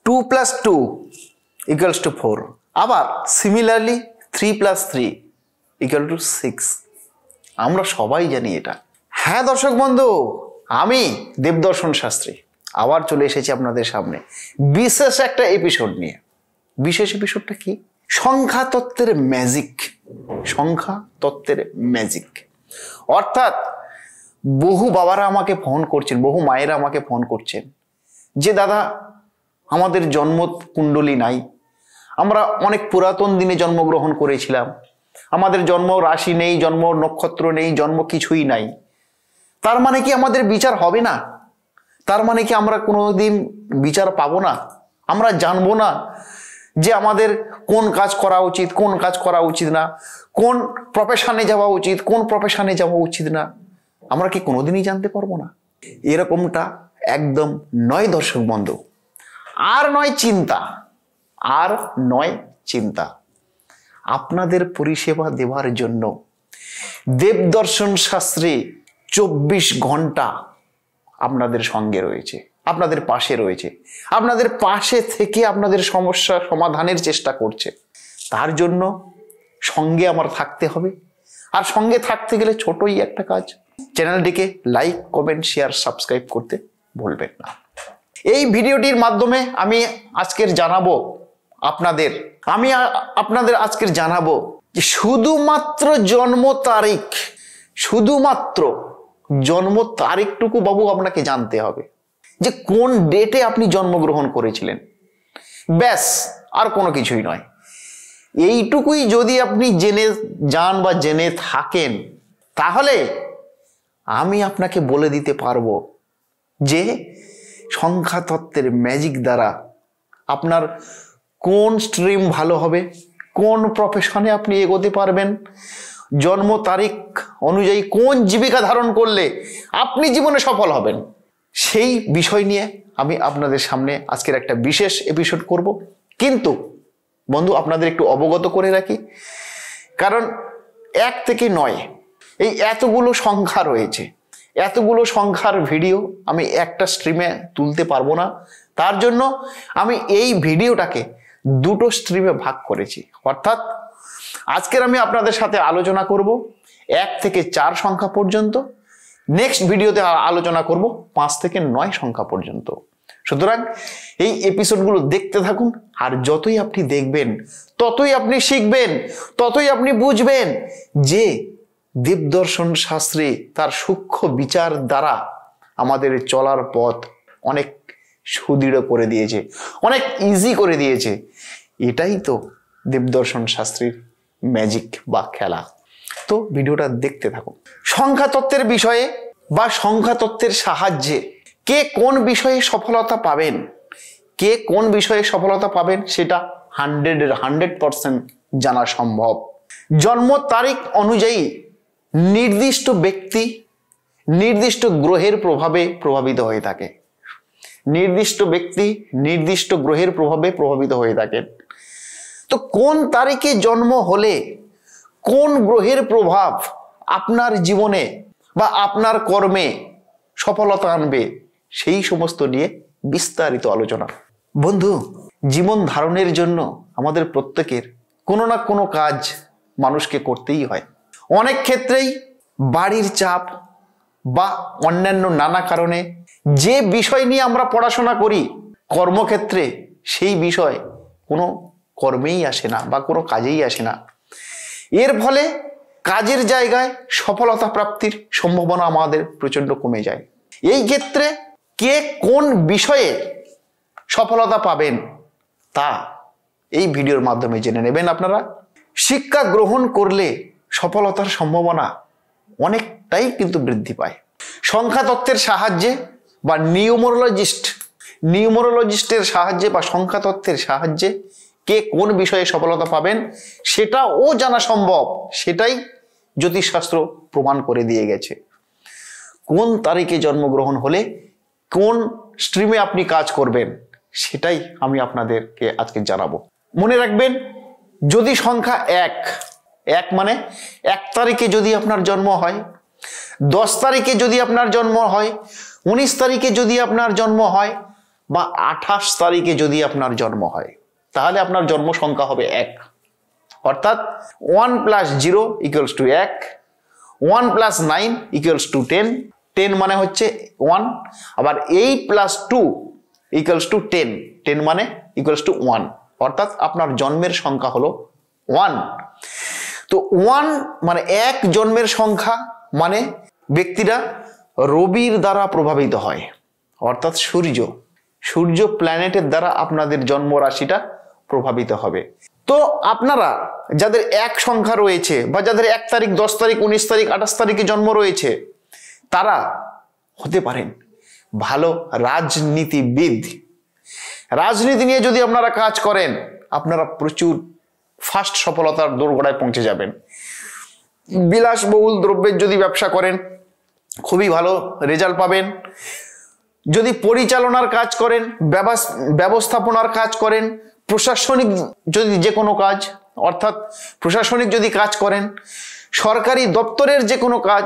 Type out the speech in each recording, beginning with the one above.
2 + 2 = 4। আবার সিমিলারলি 3 + 3 = 6। আমরা সবাই জানি এটা। হ্যাঁ দর্শক বন্ধু, আমি দেবদর্শন শাস্ত্রী আবার চলে এসেছি আপনাদের সামনে বিশেষ একটা এপিসোড নিয়ে। বিশেষ এপিসোডটা কি? সংখ্যা তত্ত্বের ম্যাজিক। সংখ্যা তত্ত্বের ম্যাজিক অর্থাৎ বহু বাবারা আমাকে ফোন করছেন, বহু মায়েরা আমাকে ফোন করছেন যে দাদা আমাদের জন্ম কুণ্ডলী নাই, আমরা অনেক পুরাতন দিনে জন্মগ্রহণ করেছিলাম, আমাদের জন্ম রাশি নেই, জন্ম নক্ষত্র নেই, জন্ম কিছুই নাই। তার মানে কি আমাদের বিচার হবে না? তার মানে কি আমরা কোনোদিন বিচার পাবো না? আমরা জানবো না যে আমাদের কোন কাজ করা উচিত, কোন কাজ করা উচিত না, কোন প্রফেশনে যাওয়া উচিত, কোন প্রফেশনে যাওয়া উচিত না? আমরা কি কোনোদিনই জানতে পারবো না? এরকমটা একদম নয় দর্শক বন্ধু। আর নয় চিন্তা, আর নয় চিন্তা। আপনাদের পরিষেবা দেওয়ার জন্য দেবদর্শন শাস্ত্রী 24 ঘন্টা আপনাদের সঙ্গে রয়েছে, আপনাদের পাশে রয়েছে, আপনাদের পাশে থেকে আপনাদের সমস্যা সমাধানের চেষ্টা করছে। তার জন্য সঙ্গে আমার থাকতে হবে। আর সঙ্গে থাকতে গেলে ছোটই একটা কাজ, চ্যানেলটিকে লাইক, কমেন্ট, শেয়ার, সাবস্ক্রাইব করতে ভুলবেন না। এই ভিডিওটির মাধ্যমে আমি আজকের জানাবো যে শুধুমাত্র জন্ম তারিখটুকু বাবু আপনাকে জানতে হবে, যে কোন ডেটে আপনি জন্মগ্রহণ করেছিলেন, ব্যাস, আর কোনো কিছুই নয়। এইটুকুই যদি আপনি জেনে যান বা জেনে থাকেন, তাহলে আমি আপনাকে বলে দিতে পারবো যে সংখ্যা তত্ত্বের ম্যাজিক দ্বারা আপনার কোন স্ট্রিম ভালো হবে, কোন প্রফেশনে আপনি এগোতে পারবেন, জন্ম তারিখ অনুযায়ী কোন জীবিকা ধারণ করলে আপনি জীবনে সফল হবেন, সেই বিষয় নিয়ে আমি আপনাদের সামনে আজকের একটা বিশেষ এপিসোড করব। কিন্তু বন্ধু, আপনাদের একটু অবগত করে রাখি, কারণ 1 থেকে 9 এই এতগুলো সংখ্যা রয়েছে, এতগুলো সংখ্যার ভিডিও আমি একটা স্ট্রিমে তুলতে পারবো না। তার জন্য আমি এই ভিডিওটাকে 2টো স্ট্রিমে ভাগ করেছি। অর্থাৎ আজকের আমি আপনাদের সাথে আলোচনা করব 1 থেকে 4 সংখ্যা পর্যন্ত, নেক্সট ভিডিওতে আলোচনা করব 5 থেকে 9 সংখ্যা পর্যন্ত। সুতরাং এই এপিসোডগুলো দেখতে থাকুন, আর যতই আপনি দেখবেন ততই আপনি শিখবেন, ততই আপনি বুঝবেন যে দেবদর্শন শাস্ত্রী তার সূক্ষ্ম বিচার দ্বারা আমাদের চলার পথ অনেক সুদৃঢ় করে দিয়েছে, অনেক ইজি করে দিয়েছে। এটাই তো দেবদর্শন শাস্ত্রীর ম্যাজিক বা খেলা। তো ভিডিওটা দেখতে থাকুন। সংখ্যা তত্ত্বের বিষয়ে বা সংখ্যা তত্ত্বের সাহায্যে কে কোন বিষয়ে সফলতা পাবেন, সেটা 100% জানা সম্ভব। জন্ম তারিখ অনুযায়ী নির্দিষ্ট ব্যক্তি নির্দিষ্ট গ্রহের প্রভাবে প্রভাবিত হয়ে থাকে, নির্দিষ্ট ব্যক্তি নির্দিষ্ট গ্রহের প্রভাবে প্রভাবিত হয়ে থাকেন। তো কোন তারিখে জন্ম হলে কোন গ্রহের প্রভাব আপনার জীবনে বা আপনার কর্মে সফলতা আনবে, সেই সমস্ত নিয়ে বিস্তারিত আলোচনা। বন্ধু, জীবন ধারণের জন্য আমাদের প্রত্যেকের কোনো না কোনো কাজ মানুষকে করতেই হয়। অনেক ক্ষেত্রেই বাড়ির চাপ বা অন্যান্য নানা কারণে যে বিষয় নিয়ে আমরা পড়াশোনা করি, কর্মক্ষেত্রে সেই বিষয় কোনো কর্মেই আসে না বা কোনো কাজেই আসে না। এর ফলে কাজের জায়গায় সফলতা প্রাপ্তির সম্ভাবনা আমাদের প্রচণ্ড কমে যায়। এই ক্ষেত্রে কে কোন বিষয়ে সফলতা পাবেন তা এই ভিডিওর মাধ্যমে জেনে নেবেন আপনারা। শিক্ষা গ্রহণ করলে সফলতার সম্ভাবনা অনেকটাই কিন্তু বৃদ্ধি পায়। সংখ্যা তত্ত্বের সাহায্যে বা নিউমোরোলজিস্টের সাহায্যে বা সংখ্যা তত্ত্বের সাহায্যে কে কোন বিষয়ে সফলতা পাবেন সেটাও জানা সম্ভব। সেটাই জ্যোতিষশাস্ত্র প্রমাণ করে দিয়ে গেছে। কোন তারিখে জন্মগ্রহণ হলে কোন স্ট্রিমে আপনি কাজ করবেন, সেটাই আমি আপনাদেরকে আজকে জানাবো। মনে রাখবেন, যদি সংখ্যা 1 মানে 1 তারিখে যদি আপনার জন্ম হয়, 10 তারিখে যদি আপনার জন্ম হয়, 19 তারিখে যদি আপনার জন্ম হয়, বা 28 তারিখে যদি আপনার জন্ম হয়, তাহলে আপনার জন্ম সংখ্যা হবে 1। অর্থাৎ 1 + 0 = 1, 1 + 9 = 10, 10 মানে হচ্ছে 1, আবার 8 + 2 = 10, 10 মানে = 1, অর্থাৎ আপনার জন্মের সংখ্যা হলো 1। তো 1 মানে 1 জন্মের সংখ্যা, মানে ব্যক্তিরা রবির দ্বারা প্রভাবিত হয়, অর্থাৎ সূর্য প্ল্যানেটের দ্বারা আপনাদের জন্ম রাশিটা প্রভাবিত হবে। তো আপনারা যাদের 1 সংখ্যা রয়েছে বা যাদের 1 তারিখ, 10 তারিখ, 19 তারিখ, 28 তারিখে জন্ম রয়েছে, তারা হতে পারেন ভালো রাজনীতিবিদ। রাজনীতি নিয়ে যদি আপনারা কাজ করেন, আপনারা প্রচুর ফাস্ট সফলতার দোরগোড়ায় পৌঁছে যাবেন। বিলাসবহুল দ্রব্যের যদি ব্যবসা করেন, খুবই ভালো রেজাল্ট পাবেন। যদি পরিচালনার কাজ করেন, ব্যবস্থাপনার কাজ করেন, প্রশাসনিক যদি যে কোনো কাজ, অর্থাৎ প্রশাসনিক যদি কাজ করেন, সরকারি দপ্তরের যে কোনো কাজ,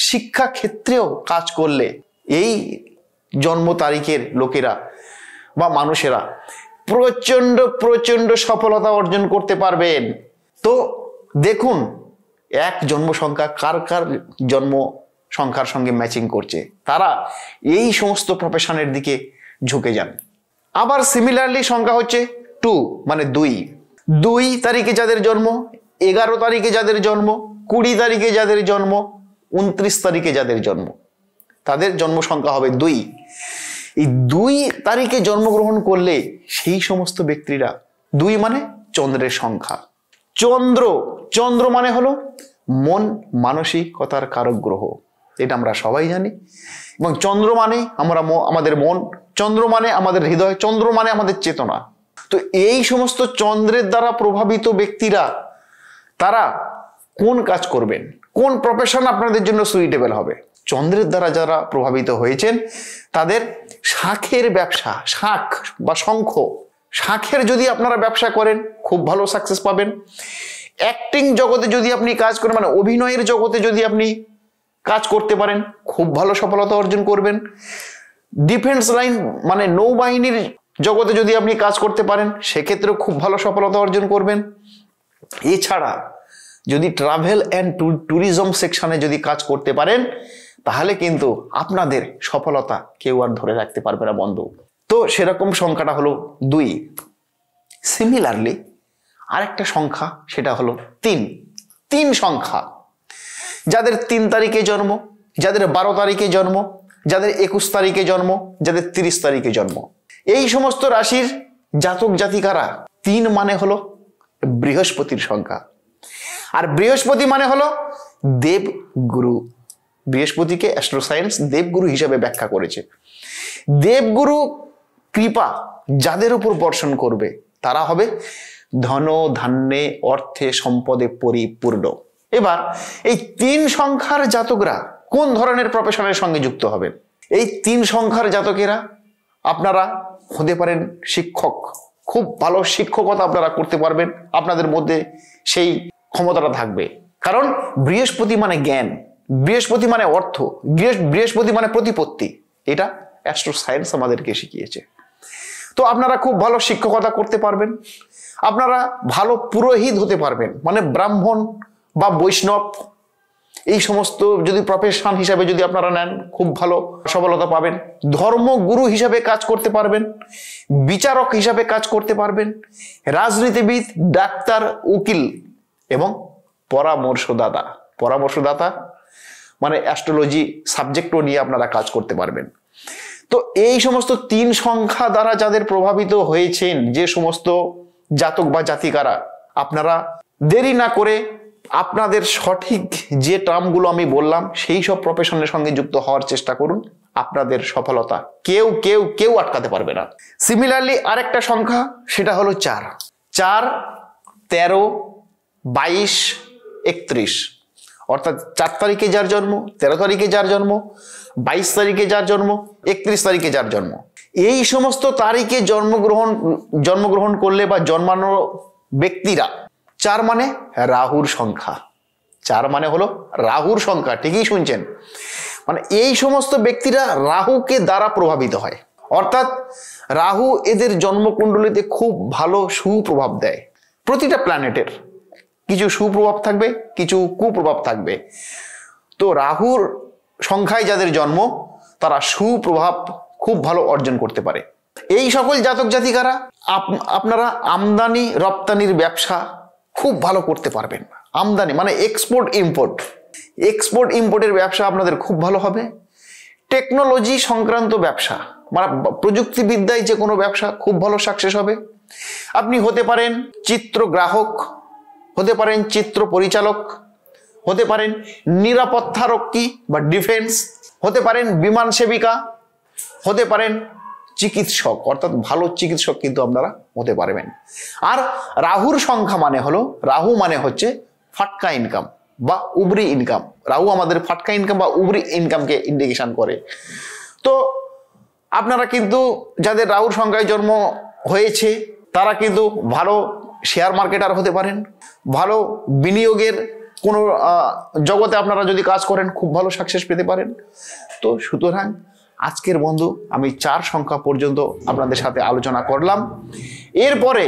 শিক্ষা ক্ষেত্রেও কাজ করলে এই জন্ম তারিখের লোকেরা বা মানুষেরা প্রচন্ড সফলতা অর্জন করতে পারবেন। তো দেখুন 1 জন্ম সংখ্যা কার কার জন্ম সংখ্যার সঙ্গে ম্যাচিং করছে, তারা এই সমস্ত প্রফেশনের দিকে ঝুঁকে যান। আবার সিমিলারলি সংখ্যা হচ্ছে 2, মানে 2 তারিখে যাদের জন্ম, 11 তারিখে যাদের জন্ম, 20 তারিখে যাদের জন্ম, 29 তারিখে যাদের জন্ম, তাদের জন্ম সংখ্যা হবে 2। এই 2 তারিখে জন্মগ্রহণ করলে সেই সমস্ত ব্যক্তিরা, 2 মানে চন্দ্রের সংখ্যা। চন্দ্র মানে হলো মন মানসিকতার কারক গ্রহ, এটা আমরা সবাই জানি। এবং চন্দ্র মানে আমাদের মন, চন্দ্র মানে আমাদের হৃদয়, চন্দ্র মানে আমাদের চেতনা। তো এই সমস্ত চন্দ্রের দ্বারা প্রভাবিত ব্যক্তিরা, তারা কোন কাজ করবেন, কোন প্রফেশন আপনাদের জন্য সুইটেবল হবে? চন্দ্রের দ্বারা যারা প্রভাবিত হয়েছেন, তাদের শাঁখের ব্যবসা, শাঁখ বা শঙ্খ, শাঁখের যদি আপনারা ব্যবসা করেন, খুব ভালো সাকসেস পাবেন। অ্যাক্টিং জগতে যদি আপনি কাজ করেন, মানে অভিনয়ের জগতে যদি আপনি কাজ করতে পারেন, খুব ভালো সফলতা অর্জন করবেন। ডিফেন্স লাইন মানে নৌবাহিনীর জগতে যদি আপনি কাজ করতে পারেন, সেক্ষেত্রেও খুব ভালো সফলতা অর্জন করবেন। এছাড়া যদি ট্রাভেল অ্যান্ড ট্যুরিজম সেকশনে যদি কাজ করতে পারেন, তাহলে কিন্তু আপনাদের সফলতা কেউ আর ধরে রাখতে পারবে না বন্ধু। তো সেরকম সংখ্যাটা হলো 2। সিমিলারলি আরেকটা সংখ্যা, সেটা হলো 3 সংখ্যা। যাদের 3 তারিখে জন্ম, যাদের 12 তারিখে জন্ম, যাদের 21 তারিখে জন্ম, যাদের 30 তারিখে জন্ম, এই সমস্ত রাশির জাতক জাতিকারা 3 মানে হলো বৃহস্পতির সংখ্যা। আর বৃহস্পতি মানে হলো দেবগুরু। বৃহস্পতিকে অ্যাস্ট্রোসায়েন্স দেবগুরু হিসাবে ব্যাখ্যা করেছে। দেবগুরু কৃপা যাদের উপর বর্ষণ করবে, তারা হবে ধন ধান্যে অর্থে সম্পদে পরিপূর্ণ। এবার এই 3 সংখ্যার জাতকরা কোন ধরনের প্রফেশনের সঙ্গে যুক্ত হবেন? এই 3 সংখ্যার জাতকেরা আপনারা হতে পারেন শিক্ষক, খুব ভালো শিক্ষকতা আপনারা করতে পারবেন, আপনাদের মধ্যে সেই ক্ষমতাটা থাকবে। কারণ বৃহস্পতি মানে জ্ঞান, বৃহস্পতি মানে অর্থ, বৃহস্পতি মানে প্রতিপত্তি, এটা অ্যাস্ট্রো সায়েন্স আমাদেরকে শিখিয়েছে। তো আপনারা খুব ভালো শিক্ষকতা করতে পারবেন, আপনারা ভালো পুরোহিত হতে পারবেন, মানে ব্রাহ্মণ বা বৈষ্ণব, এই সমস্ত যদি প্রফেশন হিসাবে যদি আপনারা নেন, খুব ভালো সফলতা পাবেন। ধর্মগুরু হিসাবে কাজ করতে পারবেন, বিচারক হিসাবে কাজ করতে পারবেন, রাজনীতিবিদ, ডাক্তার, উকিল এবং পরামর্শদাতা মানে অ্যাস্ট্রোলজি সাবজেক্টও নিয়ে আপনারা কাজ করতে পারবেন। তো এই সমস্ত 3 সংখ্যা দ্বারা যাদের প্রভাবিত হয়েছেন, যে সমস্ত জাতক বা জাতিকারা, আপনারা দেরি না করে আপনাদের সঠিক যে টার্মগুলো আমি বললাম, সেই সব প্রফেশনের সঙ্গে যুক্ত হওয়ার চেষ্টা করুন। আপনাদের সফলতা কেউ আটকাতে পারবে না। সিমিলারলি আরেকটা সংখ্যা, সেটা হলো 4, 13, 22, 31, অর্থাৎ 4 তারিখে যার জন্ম, 13 তারিখে যার জন্ম, 22 তারিখে যার জন্ম, 31 তারিখে যার জন্ম, এই সমস্ত তারিখে জন্মগ্রহণ করলে বা জন্মানো ব্যক্তিরা, 4 মানে রাহুর সংখ্যা, 4 মানে হলো রাহুর সংখ্যা, ঠিকই শুনছেন। মানে এই সমস্ত ব্যক্তিরা রাহুকে দ্বারা প্রভাবিত হয়, অর্থাৎ রাহু এদের জন্মকুণ্ডলিতে খুব ভালো সুপ্রভাব দেয়। প্রতিটা প্ল্যানেটের কিছু সুপ্রভাব থাকবে, কিছু কুপ্রভাব থাকবে। তো রাহুর সংখ্যায় যাদের জন্ম তারা সুপ্রভাব খুব ভালো অর্জন করতে পারে। এই সকল জাতক জাতিকারা আপনারা আমদানি রপ্তানির ব্যবসা খুব ভালো করতে পারবেন। আমদানি মানে এক্সপোর্ট ইম্পোর্টের ব্যবসা আপনাদের খুব ভালো হবে। টেকনোলজি সংক্রান্ত ব্যবসা মানে প্রযুক্তিবিদ্যায় যে কোনো ব্যবসা খুব ভালো সাকসেস হবে। আপনি হতে পারেন চিত্রগ্রাহক, হতে পারেন চিত্র পরিচালক, হতে পারেন নিরাপত্তারক্ষী বা ডিফেন্স, হতে পারেন বিমান সেবিকা, হতে পারেন চিকিৎসক, অর্থাৎ ভালো চিকিৎসক কিন্তু আপনারা হতে পারবেন। আর রাহুর সংখ্যা মানে হলো, রাহু মানে হচ্ছে ফাটকা ইনকাম বা উবরি ইনকাম। রাহু আমাদের ফাটকা ইনকাম বা উবরি ইনকামকে ইন্ডিকেশন করে। তো আপনারা কিন্তু যাদের রাহুর সংখ্যায় জন্ম হয়েছে তারা কিন্তু ভালো শেয়ার মার্কেটার হতে পারেন, ভালো বিনিয়োগের কোনো জগতে আপনারা যদি কাজ করেন খুব ভালো সাকসেস পেতে পারেন। তো সুতরাং আজকের বন্ধু আমি 4 সংখ্যা পর্যন্ত আপনাদের সাথে আলোচনা করলাম। এরপরে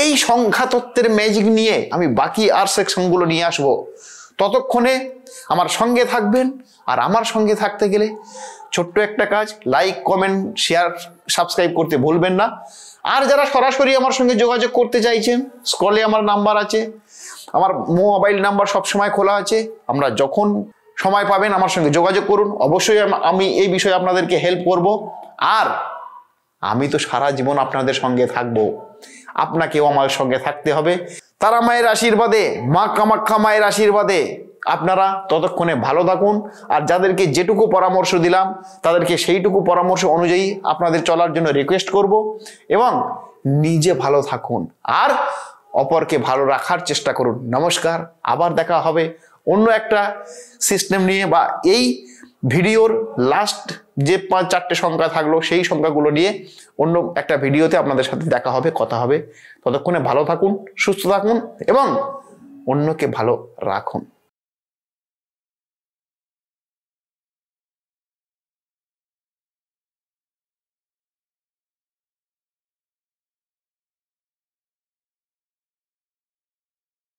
এই সংখ্যা তত্ত্বের ম্যাজিক নিয়ে আমি বাকি আর সেকশনগুলো নিয়ে আসব। ততক্ষণে আমার সঙ্গে থাকবেন। আর আমার সঙ্গে থাকতে গেলে ছোট্ট একটা কাজ, লাইক, কমেন্ট, শেয়ার, সাবস্ক্রাইব করতে ভুলবেন না। আর যারা সরাসরি আমার সঙ্গে যোগাযোগ করতে চাইছেন, স্ক্রলে আমার নাম্বার আছে, আমার মোবাইল নাম্বার সবসময় খোলা আছে। আমরা যখন সময় পাবেন আমার সঙ্গে যোগাযোগ করুন। অবশ্যই আমি এই বিষয়ে আপনাদেরকে হেল্প করব। আর আমি তো সারা জীবন আপনাদের সঙ্গে থাকবো, আপনাকেও আমার সঙ্গে থাকতে হবে। তারা মায়ের আশীর্বাদে, মা কামাখ্যা মায়ের আশীর্বাদে আপনারা ততক্ষণে ভালো থাকুন। আর যাদেরকে যেটুকু পরামর্শ দিলাম তাদেরকে সেইটুকু পরামর্শ অনুযায়ী আপনাদের চলার জন্য রিকোয়েস্ট করব। এবং নিজে ভালো থাকুন আর অপরকে ভালো রাখার চেষ্টা করুন। নমস্কার, আবার দেখা হবে অন্য একটা সিস্টেম নিয়ে, বা এই ভিডিওর লাস্ট যে 5-4টে সংখ্যা থাকলো সেই সংখ্যাগুলো নিয়ে অন্য একটা ভিডিওতে আপনাদের সাথে দেখা হবে, কথা হবে। ততক্ষণে ভালো থাকুন, সুস্থ থাকুন এবং অন্যকে ভালো রাখুন।